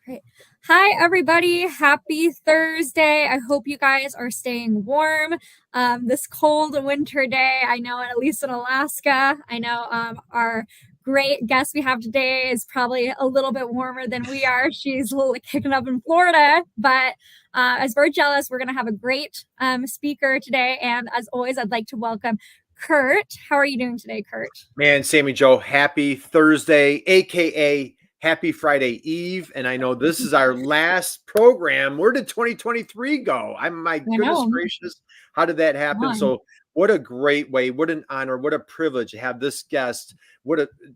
Great. Hi, everybody. Happy Thursday. I hope you guys are staying warm this cold winter day. I know, at least in Alaska, I know our great guest we have today is probably a little bit warmer than we are. She's a little kicking up in Florida, but as we're jealous, we're going to have a great speaker today. And as always, I'd like to welcome Kurt. How are you doing today, Kurt? Man, Sammy Joe, happy Thursday, aka happy Friday Eve. And I know this is our last program. Where did 2023 go? My goodness gracious, how did that happen? So what a great way, what an honor, what a privilege to have this guest.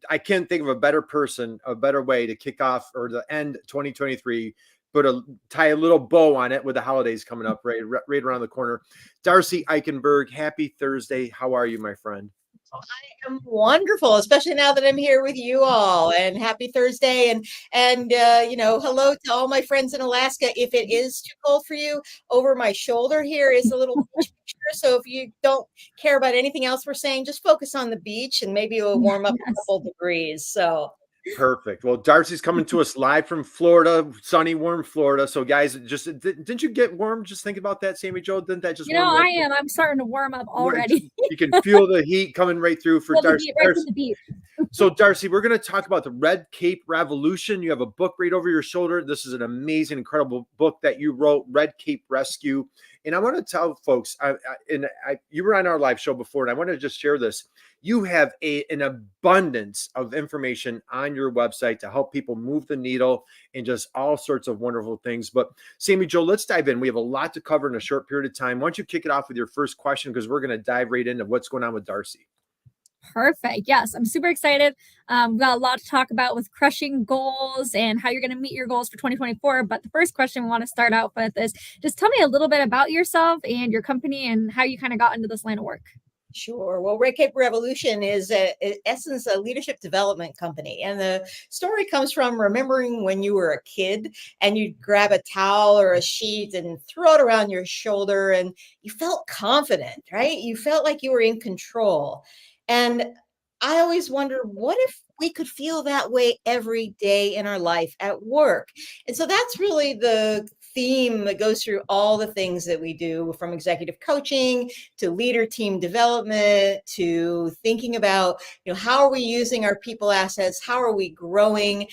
I can't think of a better person, a better way to kick off or to end 2023. Tie a little bow on it with the holidays coming up right around the corner. Darcy Eikenberg, happy Thursday. How are you, my friend? I am wonderful, especially now that I'm here with you all. And happy Thursday, and hello to all my friends in Alaska. If it is too cold for you, over my shoulder here is a little beach picture. So if you don't care about anything else we're saying, just focus on the beach, and maybe it will warm up a couple degrees. So. Perfect. Well, Darcy's coming to us live from Florida, sunny, warm Florida. So, guys, didn't you get warm? Just think about that, Sammy Joe. Didn't that just? I am. I'm starting to warm up already. You can feel the heat coming right through for Darcy. So, Darcy, we're going to talk about the Red Cape Revolution. You have a book right over your shoulder. This is an amazing, incredible book that you wrote, Red Cape Rescue. And I want to tell folks, you were on our live show before, and I want to just share this. You have an abundance of information on your website to help people move the needle and just all sorts of wonderful things. But Sammy Joe, let's dive in. We have a lot to cover in a short period of time. Why don't you kick it off with your first question, because we're going to dive right into what's going on with Darcy. Perfect. Yes, I'm super excited. We've got a lot to talk about with crushing goals and how you're going to meet your goals for 2024. But the first question we want to start out with is just tell me a little bit about yourself and your company and how you kind of got into this line of work. Sure. Well, Red Cape Revolution is, in essence, a leadership development company. And the story comes from remembering when you were a kid and you'd grab a towel or a sheet and throw it around your shoulder and you felt confident, right? You felt like you were in control. And I always wonder, what if we could feel that way every day in our life at work? And so that's really the theme that goes through all the things that we do, from executive coaching to leader team development to thinking about, how are we using our people assets? How are we growing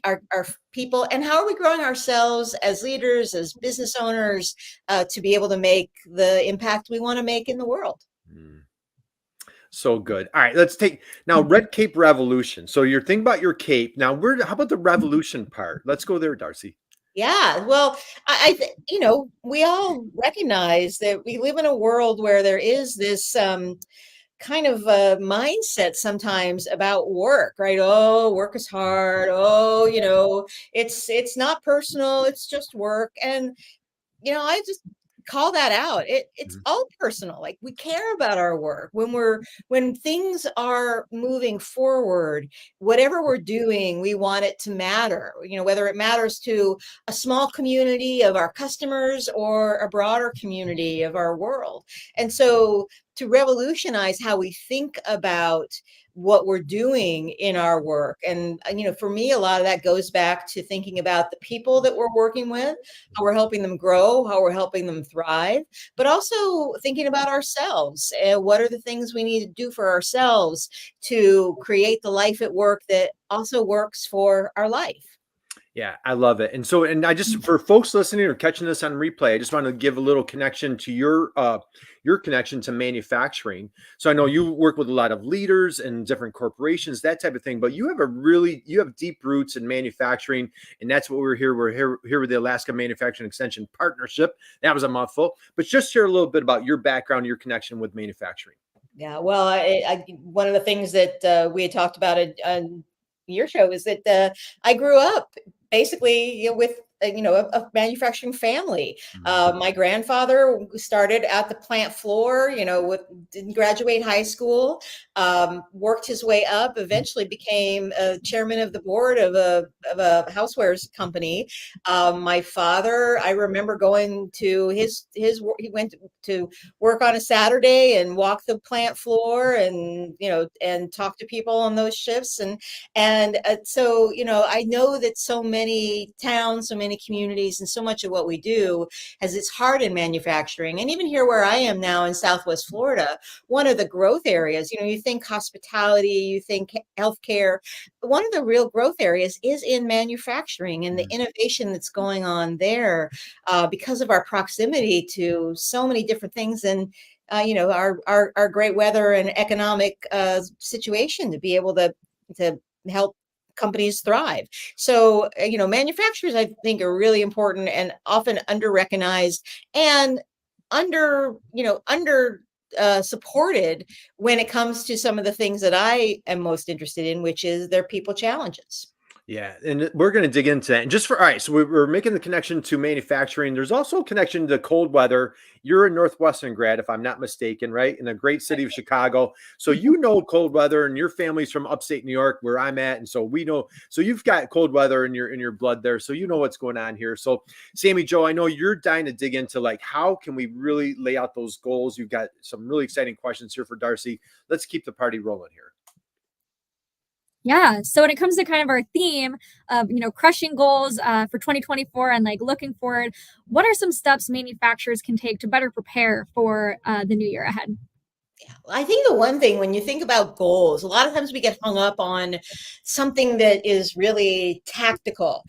our people, and how are we growing ourselves as leaders, as business owners, to be able to make the impact we want to make in the world? So good. All right, let's take now Red Cape Revolution. So you're thinking about your cape. Now, how about the revolution part? Let's go there, Darcy. Yeah, well, we all recognize that we live in a world where there is this kind of a mindset sometimes about work, right? Oh, work is hard. Oh, it's not personal. It's just work. And, I just call that out. It's all personal. Like, we care about our work when things are moving forward, whatever we're doing, we want it to matter, whether it matters to a small community of our customers or a broader community of our world. And so to revolutionize how we think about what we're doing in our work. And, for me, a lot of that goes back to thinking about the people that we're working with, how we're helping them grow, how we're helping them thrive, but also thinking about ourselves. What are the things we need to do for ourselves to create the life at work that also works for our life? Yeah, I love it. And so, I just, for folks listening or catching this on replay, I just want to give a little connection to your connection to manufacturing. So I know you work with a lot of leaders and different corporations, that type of thing, but you have deep roots in manufacturing. And that's what we're here. We're here with the Alaska Manufacturing Extension Partnership. That was a mouthful, but just share a little bit about your background, your connection with manufacturing. Yeah, well, one of the things that we had talked about on your show is that I grew up basically with a manufacturing family. My grandfather started at the plant floor, didn't graduate high school, worked his way up, eventually became a chairman of the board of a housewares company. My father, I remember going to he went to work on a Saturday and walk the plant floor and talk to people on those shifts. So, I know that so many towns, so many communities, and so much of what we do has its heart in manufacturing. And even here where I am now in Southwest Florida, one of the growth areas, you think hospitality, you think healthcare, one of the real growth areas is in manufacturing and the innovation that's going on there because of our proximity to so many different things. And our great weather and economic situation to be able to help companies thrive. So, manufacturers, I think, are really important and often under-recognized and under supported when it comes to some of the things that I am most interested in, which is their people challenges. Yeah, and we're going to dig into that. And all right, so we're making the connection to manufacturing. There's also a connection to cold weather. You're a Northwestern grad, if I'm not mistaken, right? In the great city of Chicago. So cold weather, and your family's from upstate New York, where I'm at. And so we know, so you've got cold weather in your blood there. So you know what's going on here. So Sammy Jo, I know you're dying to dig into how can we really lay out those goals? You've got some really exciting questions here for Darcy. Let's keep the party rolling here. Yeah. So when it comes to kind of our theme of, crushing goals for 2024 and looking forward, what are some steps manufacturers can take to better prepare for the new year ahead? Yeah, I think the one thing when you think about goals, a lot of times we get hung up on something that is really tactical,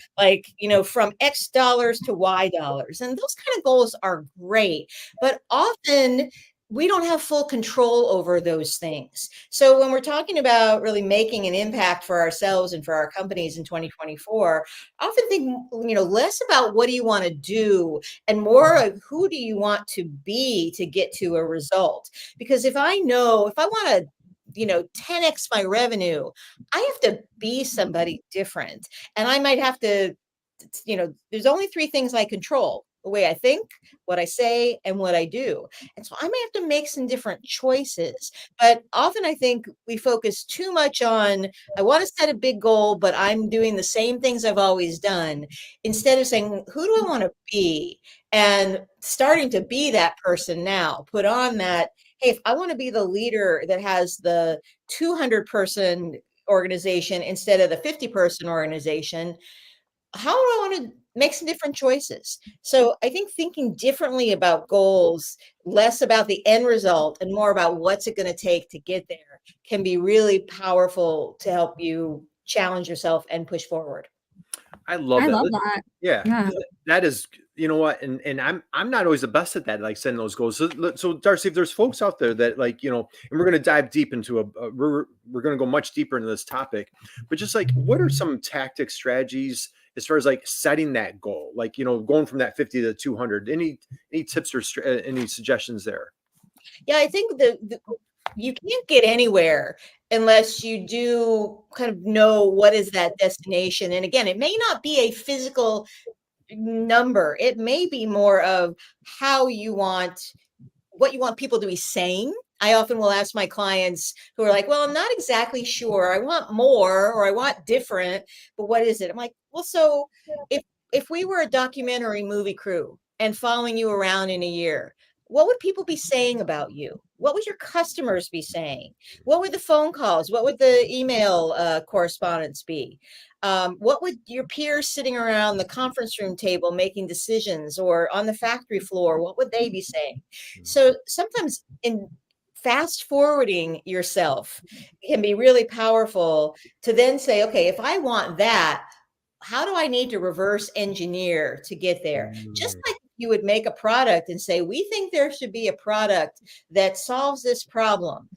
from X dollars to Y dollars. And those kind of goals are great, but often we don't have full control over those things. So when we're talking about really making an impact for ourselves and for our companies in 2024, I often think, less about what do you want to do and more of who do you want to be to get to a result. Because if I want to 10x my revenue, I have to be somebody different. And I might have to, there's only three things I control: the way I think, what I say, and what I do. And so I may have to make some different choices. But often I think we focus too much on, I want to set a big goal, but I'm doing the same things I've always done, instead of saying, who do I want to be? And starting to be that person now, put on that, hey, if I want to be the leader that has the 200-person organization instead of the 50-person organization, how do I want to make some different choices? So I think thinking differently about goals, less about the end result and more about what's it going to take to get there, can be really powerful to help you challenge yourself and push forward. I love that. Yeah. That is, you know what? And I'm not always the best at that, setting those goals. So Darcy, if there's folks out there that and we're going to dive deep into we're going to go much deeper into this topic, but just what are some tactics, strategies as far as setting that goal, going from that 50 to 200, any tips or any suggestions there? Yeah, I think you can't get anywhere unless you do kind of know what is that destination. And again, it may not be a physical number. It may be more of what you want people to be saying. I often will ask my clients who are like, well, I'm not exactly sure. I want more or I want different, but what is it? I'm like, well, so if we were a documentary movie crew and following you around in a year, what would people be saying about you? What would your customers be saying? What would the phone calls? What would the email correspondence be? What would your peers sitting around the conference room table making decisions or on the factory floor, what would they be saying? So sometimes in fast forwarding yourself can be really powerful to then say, okay, if I want that, how do I need to reverse engineer to get there? Just like you would make a product and say, we think there should be a product that solves this problem.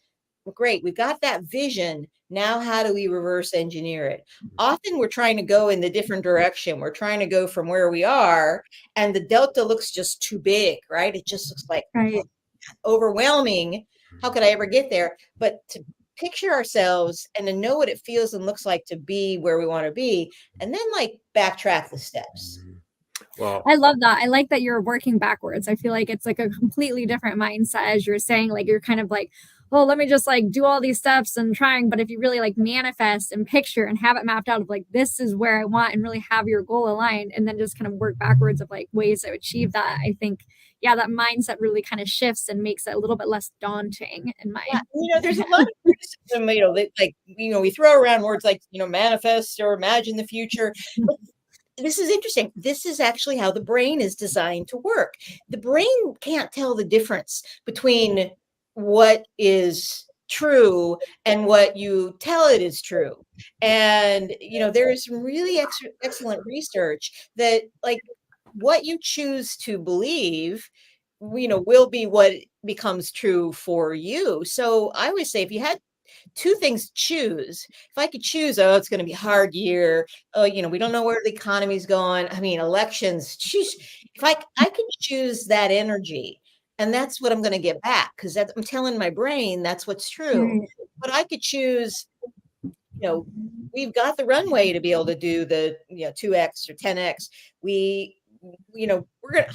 Well, great, we've got that vision. Now, how do we reverse engineer it? Often we're trying to go in the different direction. We're trying to go from where we are, and the delta looks just too big, right? It just looks like overwhelming. How could I ever get there? But to picture ourselves and to know what it feels and looks like to be where we want to be, and then backtrack the steps. Wow. I love that. I like that you're working backwards. I feel like it's like a completely different mindset as you're saying, like you're kind of like, oh, let me just like do all these steps and trying. But if you really like manifest and picture and have it mapped out of like, this is where I want and really have your goal aligned and then just kind of work backwards of like ways to achieve that, I think, yeah, that mindset really kind of shifts and makes it a little bit less daunting in my. Yeah, there's a lot of criticism, like, we throw around words like, manifest or imagine the future. But this is interesting. This is actually how the brain is designed to work. The brain can't tell the difference between what is true and what you tell it is true. And, there is some really excellent research that, like, what you choose to believe, will be what becomes true for you. So I always say, if you had two things to choose. If I could choose, oh, it's going to be a hard year. Oh, we don't know where the economy's going. I mean, elections. Sheesh. If I could choose that energy, and that's what I'm going to get back, because I'm telling my brain that's what's true. Right. But I could choose, we've got the runway to be able to do the 2x or 10x.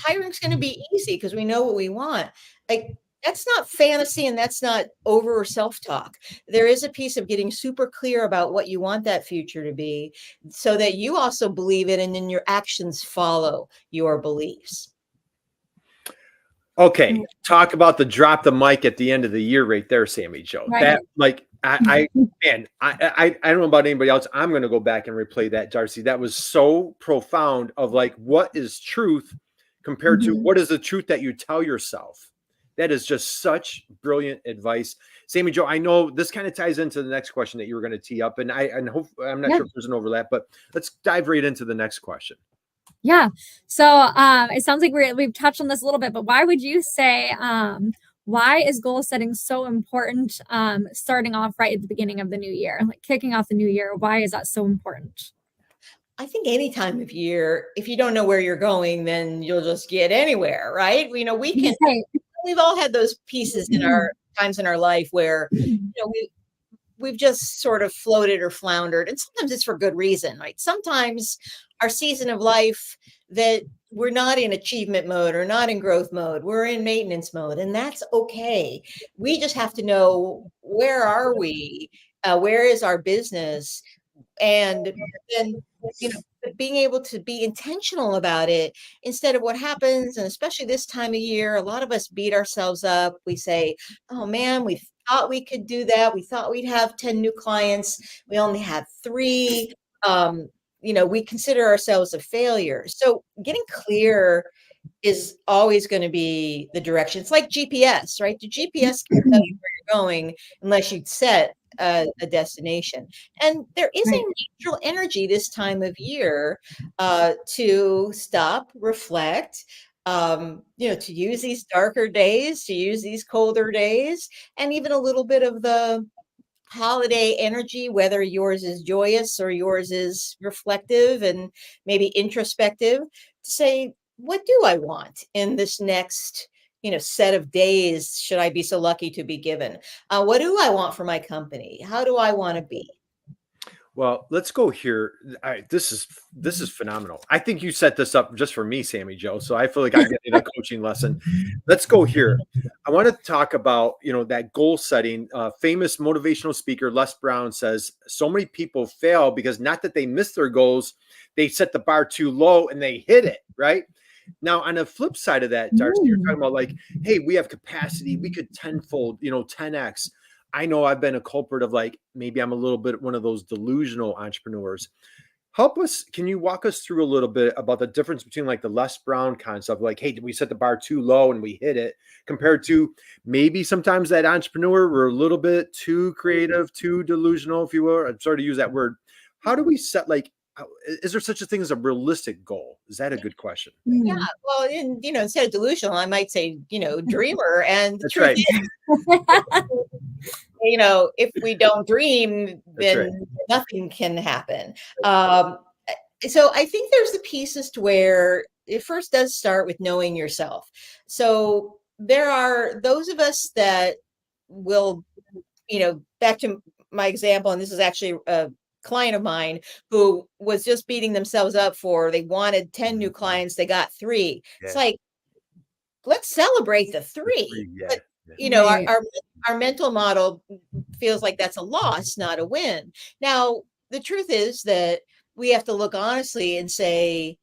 Hiring's going to be easy because we know what we want. Like, that's not fantasy, and that's not over self-talk. There is a piece of getting super clear about what you want that future to be, so that you also believe it, and then your actions follow your beliefs. Okay, talk about the drop the mic at the end of the year right there, Sammy Jo. Right. That, like, I don't know about anybody else. I'm going to go back and replay that, Darcy. That was so profound of like, what is truth compared to what is the truth that you tell yourself? That is just such brilliant advice. Sammy Jo, I know this kind of ties into the next question that you were going to tee up, and I'm not sure if there's an overlap, but let's dive right into the next question. Yeah. So it sounds like we've touched on this a little bit, but why would you say why is goal setting so important starting off right at the beginning of the new year, like kicking off the new year? Why is that so important? I think any time of year, if you don't know where you're going, then you'll just get anywhere, right? We've all had those pieces in our times in our life where, we've just sort of floated or floundered, and sometimes it's for good reason, right? Sometimes our season of life that we're not in achievement mode or not in growth mode, we're in maintenance mode, and that's okay. We just have to know, where are we? Where is our business? And then, being able to be intentional about it instead of what happens. And especially this time of year, a lot of us beat ourselves up. We say, oh man, we thought we could do that. We thought we'd have 10 new clients. We only had 3. We consider ourselves a failure. So getting clear is always going to be the direction. It's like GPS, right? The GPS can't tell you where you're going unless you set a destination. And there is a natural energy this time of year to stop, reflect, to use these darker days, to use these colder days, and even a little bit of the holiday energy, whether yours is joyous or yours is reflective and maybe introspective, to say, what do I want in this next set of days, should I be so lucky to be given? What do I want for my company? How do I want to be? Well, let's go here. This is phenomenal. I think you set this up just for me, Sammy Jo. So I feel like I'm getting a coaching lesson. Let's go here. I want to talk about, that goal setting. Famous motivational speaker Les Brown says so many people fail because not that they miss their goals, they set the bar too low and they hit it, right? Now, on the flip side of that, Darcy, you're talking about like, hey, we have capacity. We could tenfold, 10x. I know I've been a culprit of like, maybe I'm a little bit one of those delusional entrepreneurs. Help us. Can you walk us through a little bit about the difference between like the Les Brown concept, like, hey, did we set the bar too low and we hit it, compared to maybe sometimes that entrepreneur, we're a little bit too creative, too delusional, if you will. I'm sorry to use that word. How do we set, like, is there such a thing as a realistic goal? Is that a good question? Yeah. Well, instead of delusional, I might say, dreamer. And the That's truth right. is, if we don't dream, then nothing can happen. So I think there's the pieces to where it first does start with knowing yourself. So there are those of us that will, back to my example, and this is actually client of mine who was just beating themselves up for, they wanted 10 new clients, they got 3. It's like, let's celebrate the 3. But you know, our mental model feels like that's a loss, not a win. Now, the truth is that we have to look honestly and say,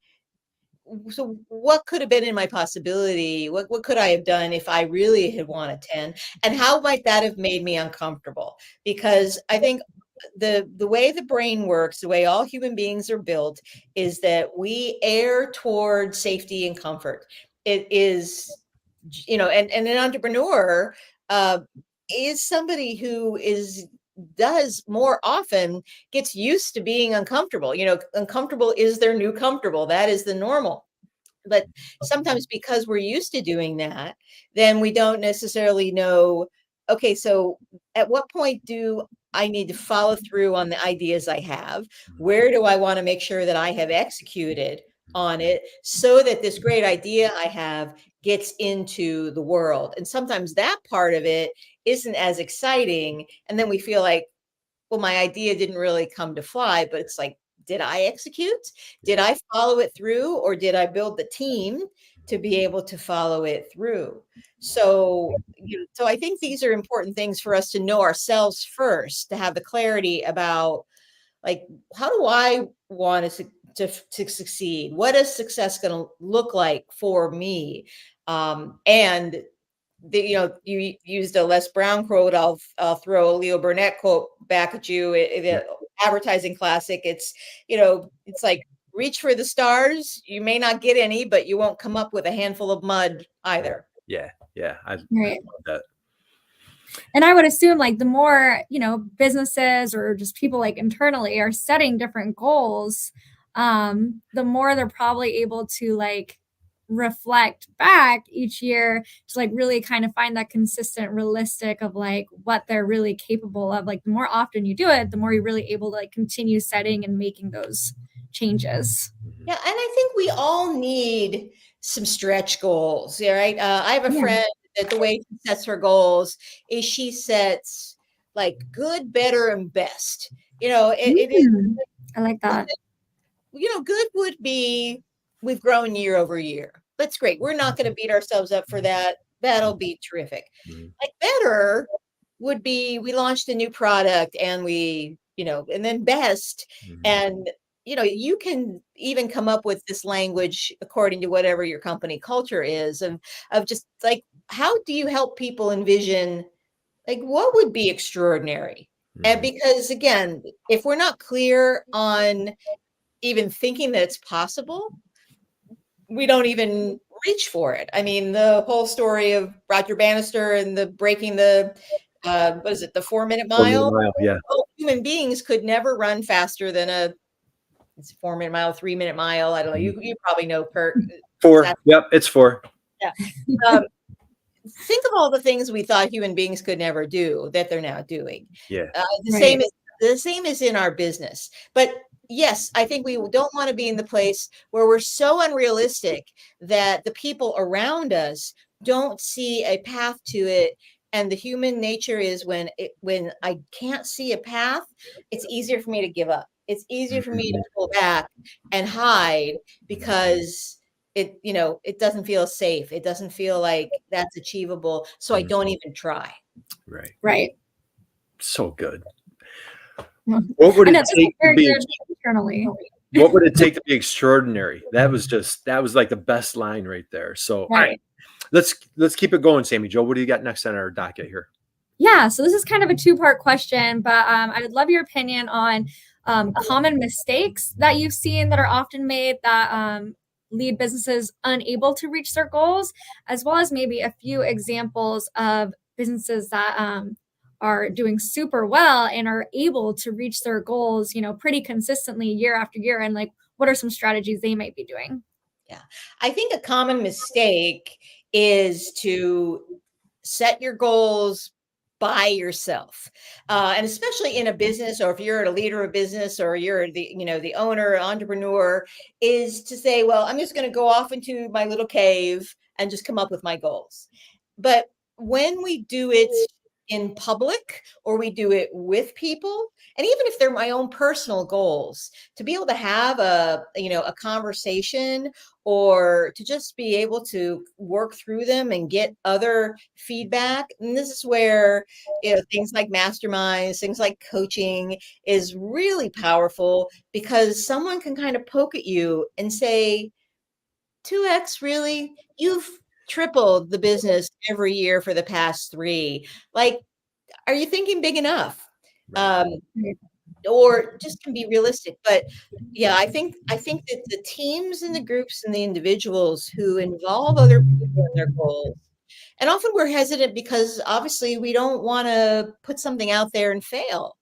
so what could have been in my possibility? What could I have done if I really had wanted 10? And how might that have made me uncomfortable? Because I think the way the brain works, the way all human beings are built, is that we err toward safety and comfort. It is, you know, and an entrepreneur is somebody who does more often gets used to being uncomfortable. You know, uncomfortable is their new comfortable. That is the normal. But sometimes because we're used to doing that, then we don't necessarily know, okay, so at what point do I need to follow through on the ideas I have? Where do I want to make sure that I have executed on it so that this great idea I have gets into the world? And sometimes that part of it isn't as exciting. And then we feel like, well, my idea didn't really come to fly, but it's like, did I execute? Did I follow it through, or did I build the team to be able to follow it through? So, so I think these are important things for us to know ourselves first, to have the clarity about, like, how do I want to succeed? What is success going to look like for me? And you know, you used a Les Brown quote. I'll throw a Leo Burnett quote back at you. The advertising classic. It's, you know, it's like, reach for the stars. You may not get any, but you won't come up with a handful of mud either. Yeah. I love that. And I would assume, like, the more, you know, businesses or just people like internally are setting different goals, the more they're probably able to like reflect back each year to like really kind of find that consistent, realistic of like what they're really capable of. Like, the more often you do it, the more you're really able to like continue setting and making those changes. Yeah, and I think we all need some stretch goals. Yeah, right. I have a friend that the way she sets her goals is she sets like good, better, and best. You know, it is. I like that. You know, good would be, we've grown year over year. That's great. We're not going to beat ourselves up for that. That'll be terrific. Like, better would be, we launched a new product and we, you know, and then best. And, you know, you can even come up with this language according to whatever your company culture is of just like, how do you help people envision, like, what would be extraordinary? And because again, if we're not clear on even thinking that it's possible, we don't even reach for it. I mean, the whole story of Roger Bannister and the breaking the what is it, the 4-minute mile? 4-minute mile, yeah. Well, human beings could never run faster than it's a 4-minute mile, 3-minute mile. I don't know. You probably know, Kurt. 4. Yep, it's 4. Yeah. Think of all the things we thought human beings could never do that they're now doing. Yeah. The same is in our business. But yes, I think we don't want to be in the place where we're so unrealistic that the people around us don't see a path to it. And the human nature is, when I can't see a path, it's easier for me to give up. It's easier for me to pull back and hide because it, you know, it doesn't feel safe. It doesn't feel like that's achievable. So I don't even try. Right. So good. What would it take to be externally? What would it take to be extraordinary? That was like the best line right there. So all right, let's keep it going, Sammy Jo. What do you got next on our docket here? Yeah, so this is kind of a 2-part question, but I would love your opinion on common mistakes that you've seen that are often made that lead businesses unable to reach their goals, as well as maybe a few examples of businesses that are doing super well and are able to reach their goals, you know, pretty consistently year after year. And like, what are some strategies they might be doing? Yeah, I think a common mistake is to set your goals by yourself, and especially in a business, or if you're a leader of business, or you're the owner, entrepreneur, is to say, well, I'm just going to go off into my little cave and just come up with my goals. But when we do it in public or we do it with people. And even if they're my own personal goals, to be able to have a conversation or to just be able to work through them and get other feedback. And this is where, things like masterminds, things like coaching is really powerful, because someone can kind of poke at you and say, 2x, really? You've tripled the business every year for the past 3. Like, are you thinking big enough? Right. Or just can be realistic. But yeah, I think that the teams and the groups and the individuals who involve other people in their goals, and often we're hesitant because obviously we don't want to put something out there and fail.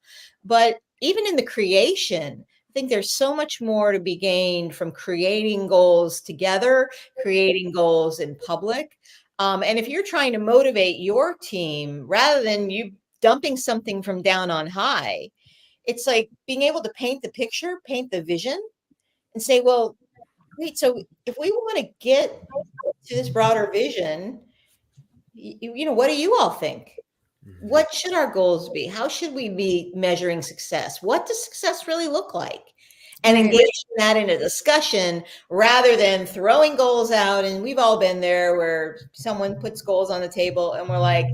But even in the creation, I think there's so much more to be gained from creating goals together, creating goals in public. And if you're trying to motivate your team rather than you dumping something from down on high, it's like being able to paint the picture, paint the vision, and say, well, wait, so if we want to get to this broader vision, what do you all think? What should our goals be? How should we be measuring success? What does success really look like? And engaging that in a discussion rather than throwing goals out. And we've all been there where someone puts goals on the table and we're like,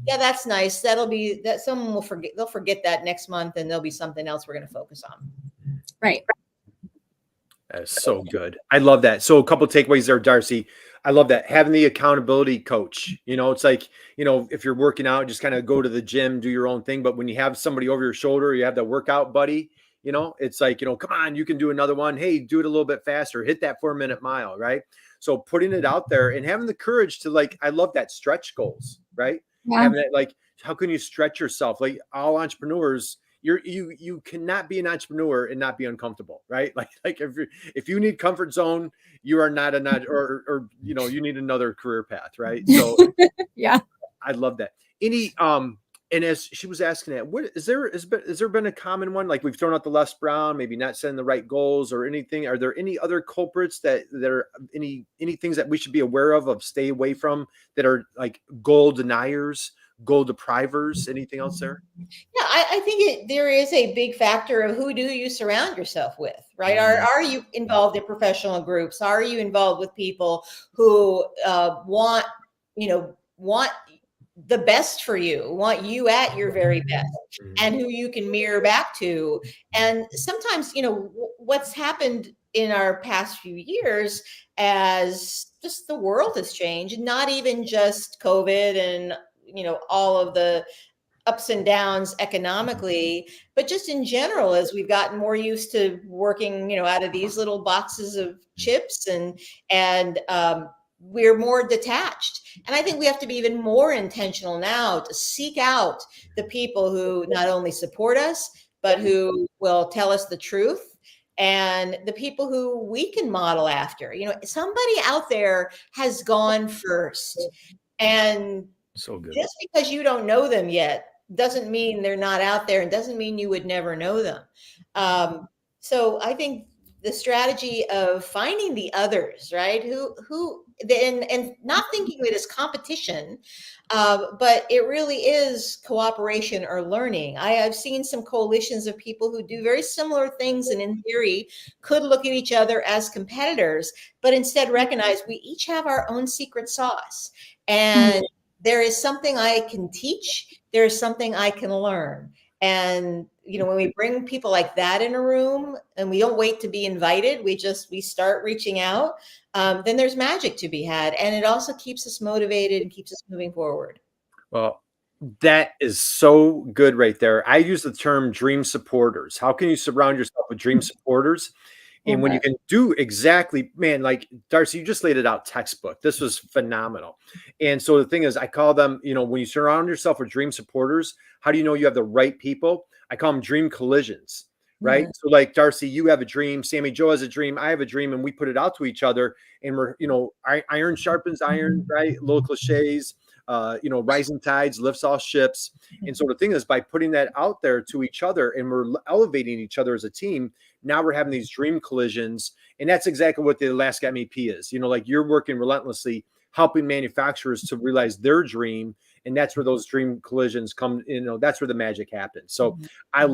yeah, that's nice. That someone will forget. They'll forget that next month and there'll be something else we're going to focus on. Right. That's so good. I love that. So a couple of takeaways there, Darcy. I love that. Having the accountability coach, it's like, if you're working out, just kind of go to the gym, do your own thing. But when you have somebody over your shoulder, you have that workout buddy, it's like, come on, you can do another one. Hey, do it a little bit faster, hit that 4-minute mile. Right. So putting it out there and having the courage to I love that stretch goals, right? Yeah. Having that, how can you stretch yourself? Like all entrepreneurs, you cannot be an entrepreneur and not be uncomfortable, right? Like if you need comfort zone, you are not or you need another career path, right? So yeah, I love that. And as she was asking that, what has there been a common one? Like we've thrown out the Les Brown, maybe not setting the right goals or anything. Are there any other culprits that are any things that we should be aware of stay away from that are like goal deniers, goal deprivers? Anything else there? Yeah, I think there is a big factor of who do you surround yourself with, right? Are you involved in professional groups? Are you involved with people who want the best for you, want you at your very best, and who you can mirror back to? And sometimes, what's happened in our past few years as just the world has changed, not even just COVID and, all of the ups and downs economically, but just in general, as we've gotten more used to working, out of these little boxes of chips and we're more detached. And I think we have to be even more intentional now to seek out the people who not only support us, but who will tell us the truth, and the people who we can model after. Somebody out there has gone first. And so good. Just because you don't know them yet doesn't mean they're not out there, and doesn't mean you would never know them. So I think the strategy of finding the others, right? And not thinking of it as competition, but it really is cooperation or learning. I've seen some coalitions of people who do very similar things, and in theory could look at each other as competitors, but instead recognize we each have our own secret sauce. And there is something I can teach. There is something I can learn. And, when we bring people like that in a room and we don't wait to be invited, we start reaching out, then there's magic to be had. And it also keeps us motivated and keeps us moving forward. Well, that is so good right there. I use the term dream supporters. How can you surround yourself with dream supporters? And when you can do exactly, man, like Darcy, you just laid it out textbook. This was phenomenal. And so the thing is, I call them, when you surround yourself with dream supporters, how do you know you have the right people? I call them dream collisions, right? So like Darcy, you have a dream, Sammy Joe has a dream, I have a dream, and we put it out to each other, and we're, iron sharpens iron, right? Little cliches. Rising tides lifts all ships. And so the thing is, by putting that out there to each other and we're elevating each other as a team, now we're having these dream collisions. And that's exactly what the Alaska MEP is. Like you're working relentlessly, helping manufacturers to realize their dream And that's where those dream collisions come, that's where the magic happens. So I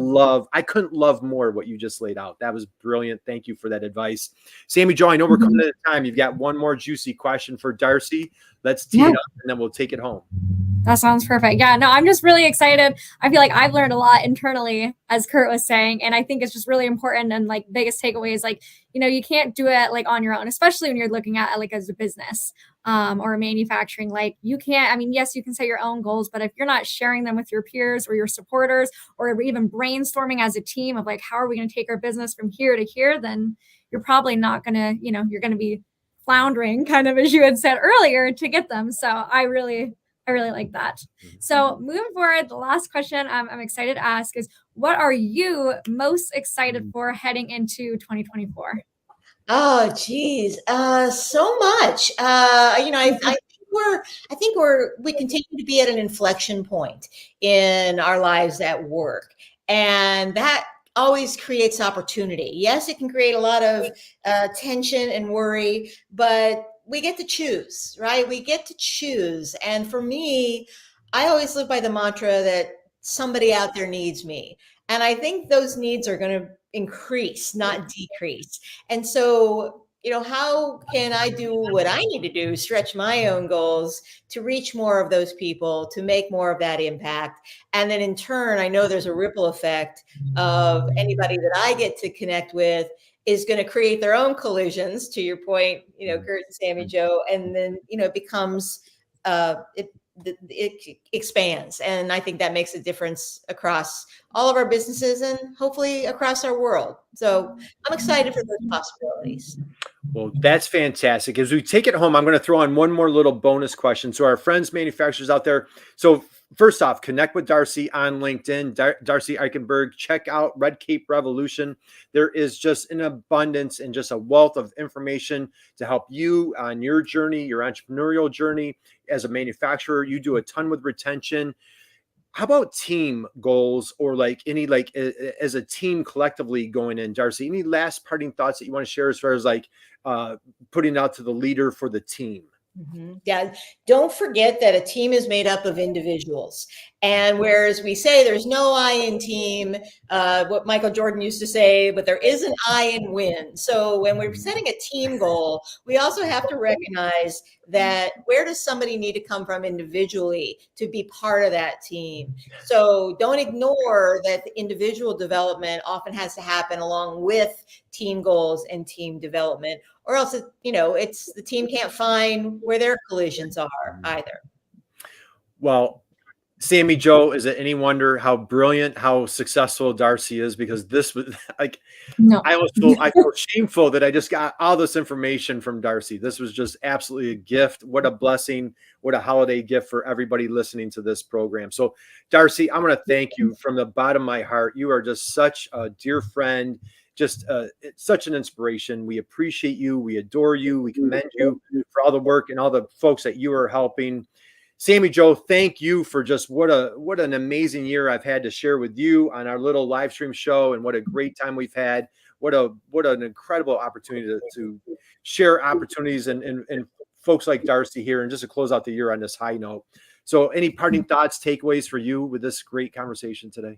couldn't love more what you just laid out. That was brilliant. Thank you for that advice. Sammy Jo, I know we're coming to the time. You've got one more juicy question for Darcy. Let's tee it up and then we'll take it home. That sounds perfect. Yeah, no, I'm just really excited. I feel like I've learned a lot internally, as Kurt was saying, and I think it's just really important. And like biggest takeaways, like, you can't do it like on your own, especially when you're looking at it like as a business or manufacturing. Like you can't, I mean, yes, you can set your own goals, but if you're not sharing them with your peers or your supporters, or even brainstorming as a team of like, how are we going to take our business from here to here, then you're probably not going to, you're going to be floundering kind of, as you had said earlier, to get them. So I really like that. So moving forward, the last question I'm excited to ask is, what are you most excited for heading into 2024? Oh, geez. So much. I think we continue to be at an inflection point in our lives at work. And that always creates opportunity. Yes, it can create a lot of tension and worry, but we get to choose, right? We get to choose. And for me, I always live by the mantra that somebody out there needs me. And I think those needs are going to increase, not decrease. And so, how can I do what I need to do, stretch my own goals to reach more of those people, to make more of that impact? And then in turn, I know there's a ripple effect of anybody that I get to connect with is going to create their own collisions, to your point, Kurt and Sammy Jo, and then, it becomes, it expands. And I think that makes a difference across all of our businesses and hopefully across our world. So I'm excited for those possibilities. Well, that's fantastic. As we take it home, I'm going to throw on one more little bonus question. So our friends, manufacturers out there. So first off, connect with Darcy on LinkedIn, Darcy Eikenberg. Check out Red Cape Revolution. There is just an abundance and just a wealth of information to help you on your journey, your entrepreneurial journey as a manufacturer. You do a ton with retention. How about team goals, or as a team collectively going in, Darcy? Any last parting thoughts that you want to share as far as putting out to the leader for the team? Mm-hmm. Yeah. Don't forget that a team is made up of individuals. And whereas we say there's no I in team, what Michael Jordan used to say, but there is an I in win. So when we're setting a team goal, we also have to recognize that where does somebody need to come from individually to be part of that team? So don't ignore that the individual development often has to happen along with team goals and team development, or else it's the team can't find where their collisions are either. Well, Sammy Jo, is it any wonder how brilliant, how successful Darcy is? Because this was I feel shameful that I just got all this information from Darcy. This was just absolutely a gift. What a blessing. What a holiday gift for everybody listening to this program. So Darcy, I'm going to thank you from the bottom of my heart. You are just such a dear friend. Just such an inspiration. We appreciate you. We adore you. We commend you for all the work and all the folks that you are helping. Sammy Jo, thank you for just what an amazing year I've had to share with you on our little live stream show, and what a great time we've had. What an incredible opportunity to share opportunities and folks like Darcy here, and just to close out the year on this high note. So any parting thoughts, takeaways for you with this great conversation today?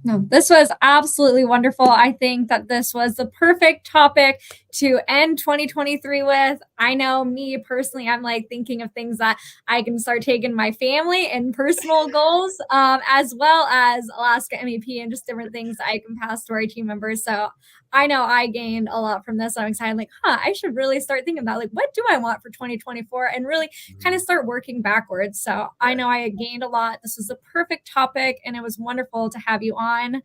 No, this was absolutely wonderful. I think that this was the perfect topic to end 2023 with. I know me personally, I'm thinking of things that I can start taking my family and personal goals, as well as Alaska MEP and just different things that I can pass to our team members. So I know I gained a lot from this. I'm excited, I should really start thinking about what do I want for 2024 and really kind of start working backwards. So I know I gained a lot. This was the perfect topic, and it was wonderful to have you on.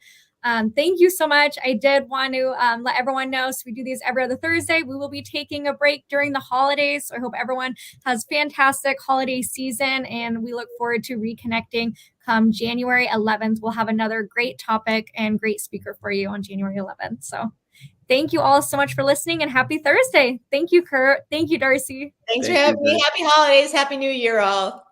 Thank you so much. I did want to let everyone know, so we do these every other Thursday. We will be taking a break during the holidays. So I hope everyone has fantastic holiday season, and we look forward to reconnecting come January 11th. We'll have another great topic and great speaker for you on January 11th. So thank you all so much for listening, and happy Thursday. Thank you, Kurt. Thank you, Darcy. Thanks for having me. Happy holidays. Happy New Year, all.